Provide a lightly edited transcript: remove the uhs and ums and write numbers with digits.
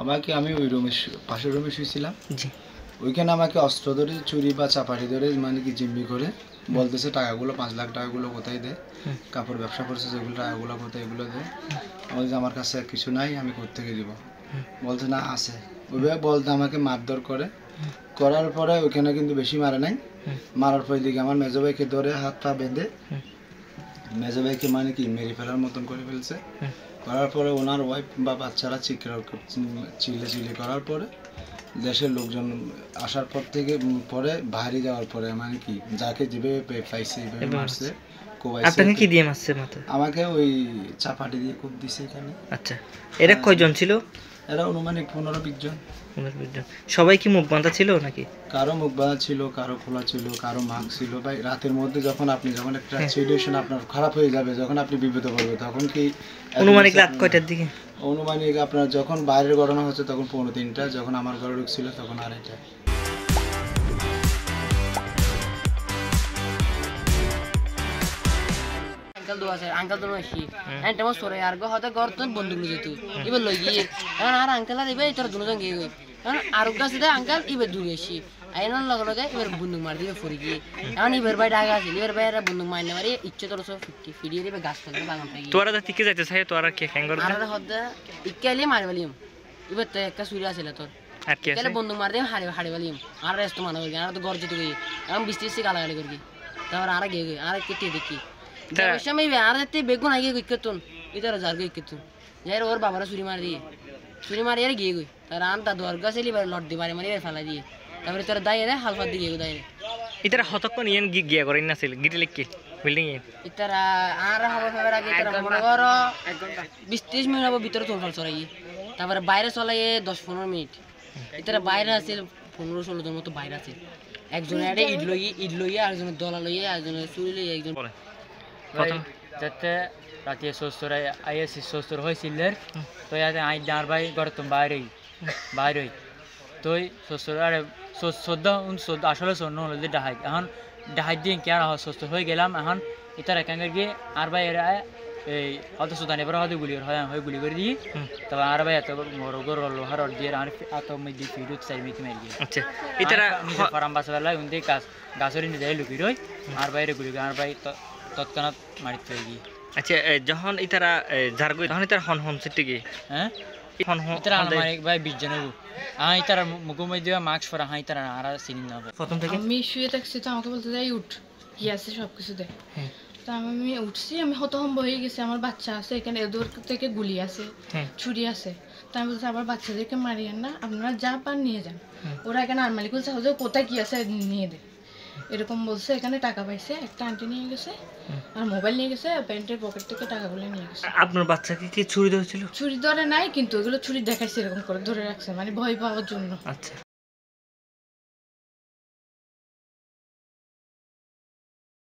আমাকে আমি ওই রুমে পাশের রুমে শুয়েছিলাম। জি। ওইখানে আমাকে অস্ত্র ধরে চুরি বা চাপাটি ধরে মানে কি জিম্মি করে বলতেছে টাকাগুলো 5 লাখ টাকাগুলো কোথায় দে, কাপড় ব্যবসা করছে যেগুলো টাকাগুলো কোথায় এগুলো দে। বলছে আমার কাছে কিছু নাই, আমি কোত্থেকে দিব। বলছে না আছে। ওইভাবে বলতে আমাকে মারধর করে, করার পরে ওইখানে কিন্তু বেশি মারে নাই। মারার পরে দিকে আমার মেজো ভাইকে ধরে হাত পা বেঁধে মেজো ভাইকে মানে কি মেরে ফেলার মতন করে ফেলছে। করার পরে ওনার ওয়াইফ বা বাচ্চারা চিল্লে করার পরে দেশের লোকজন আসার পর থেকে পরে বাইরে যাওয়ার পরে মানে কি যাকে যেভাবে পাইছে এইভাবে মারছে, কোবাইছে। আপনাকে কি দিয়ে মারছে মাথা? আমাকে ওই চাপাটি দিয়ে কোপ দিছে এখানে। আচ্ছা, এরা কয়জন ছিল? এরা অনুমানিক 15-20 জন। 15-20 জন। সবাই কি মুখ বাঁধা ছিল নাকি? কারো মুখ বাঁধা ছিল, কারো খোলা ছিল, কারো মাস্ক ছিল। ভাই রাতের মধ্যে যখন একটা সিচুয়েশন আপনার খারাপ হয়ে যাবে, যখন আপনি বিপদে পড়বে, তখন কি অনুমানিক রাত কয়টার দিকে? অনুমানিক আপনার যখন বাইরের ঘটনা হচ্ছে তখন 2:45টা, যখন আমার ঘরে ঢুকছিল তখন 2:30টা। আঙ্কাল তো আসি এন্ড মো সরে আর গো হতে গর তো বন্দুক লই যেতু ইবে লই গিয়ে আর আঙ্কাল আর ইবে তোর দুজন গিয়ে গই আর গাছ দে আঙ্কাল ইবে দূরে আসি আইনার লগে লগে ইবে বন্দুক মার দিয়ে ফরি গিয়ে এখন ইবের ভাই ডাগা আছে ইবের ভাই এরা বন্দুক মারনে মারি ইচ্ছে তোর সব 50 ফিডিয়ে দিবে গাছ থেকে বাগান থেকে তোরা তো ঠিকই যাইতে চাই, তোরা কি হ্যাঙ্গর আর হতে ইক্কালি মারবালিম ইবে তো একটা সুরি আছে তোর আর কি আছে? কেলে বন্দুক মার দিয়ে হাড়ি বালিম আর রেস্ট মানা করি আর তো গর যেতে গই এখন 20-30 গালাগালি করি তারপর আর গিয়ে আর কেটে দেখি সময় আর যেতে বেগুন আগে গইকেতুন ইতার জার গইকেতুন যাই ওর বাবারা চুরি মারি আর গিয়ে গই তার আন তা দরগা ছেলি বার লট দিবারে মারি ফেলা দিয়ে তারপরে তোর দাই রে হালফা দিয়ে গই দাই রে ইতারা হতক্ষণ ইয়েন গিয়া করেন না ছিল গিটে লিখকে বিল্ডিং এ ইতার আর হবে ফেবার আগে তোর মনে কর 20-30 মিনিট হবে ভিতরে তোর ফল চড়াই তারপরে বাইরে চলাই 10-15 মিনিট ইতার বাইরে আছে 15-16 জন মতো বাইরে আছে একজন আরে ইড লই আরেকজন দলা লই আরেকজন চুরি লই একজন প্রথম যাতে রাতে শ্বশুরাই আইএসি শ্বশুর হয়েছিলেন তো ইয়াতে আই ডার ভাই ঘর তো বাইরে তুই শ্বশুর আরে শ্রদ্ধা আসলে শূন্য হলো যে ডাহাই এখন ডাহাই দিয়ে কেন শ্বশুর হয়ে গেলাম এখন ইতার একাঙ্গে গিয়ে আর ভাই এরা এই হয়তো সুদান এবার হয়তো গুলি হয়ে গুলি করে দিই তবে আর ভাই এত গরু লোহার দিয়ে আর এত মধ্যে ফিরত চাই মিকি মারি দিয়ে আচ্ছা ইতারা ফারাম বাসবেলা উন্দি গাছরি নিয়ে যাই লুকি রই আর বাইরে গুলি আর ভাই তৎক্ষণাৎ মারিতে গিয়ে। আচ্ছা যখন ইতারা জারগই তখন ইতারা হন সিটি গিয়ে হ্যাঁ ইতারা আমার ভাই 20 জন হবো ইতারা মুখোমুখি দিয়ে মাস্ক পরা ইতারা আর চিনি না প্রথম থেকে আমি শুয়ে থাকছি তো আমাকে বলতে যাই উঠ কি আছে সব কিছু দেখ তো আমি উঠছি আমি হতভম্ব হয়ে গেছি আমার বাচ্চা আছে এখানে এদের থেকে গুলি আছে ছুরি আছে তো আমি বলছি আমার বাচ্চাদেরকে মারিয়েন না আপনারা যা পান নিয়ে যান ওরা এখানে আরমালি খুলছে কোথায় কি আছে নিয়ে দে এরকম বলছে এখানে টাকা পাইছে একটা আন্টি নিয়ে গেছে আর মোবাইল নিয়ে গেছে প্যান্টের পকেট থেকে টাকাগুলো নিয়ে গেছে আপনার বাচ্চাকে কি ছুরি ধরেছিল ছুরি ধরে নাই কিন্তু ওগুলো ছুরি দেখাইছে এরকম করে ধরে রাখছে মানে ভয় পাওয়ার জন্য আচ্ছা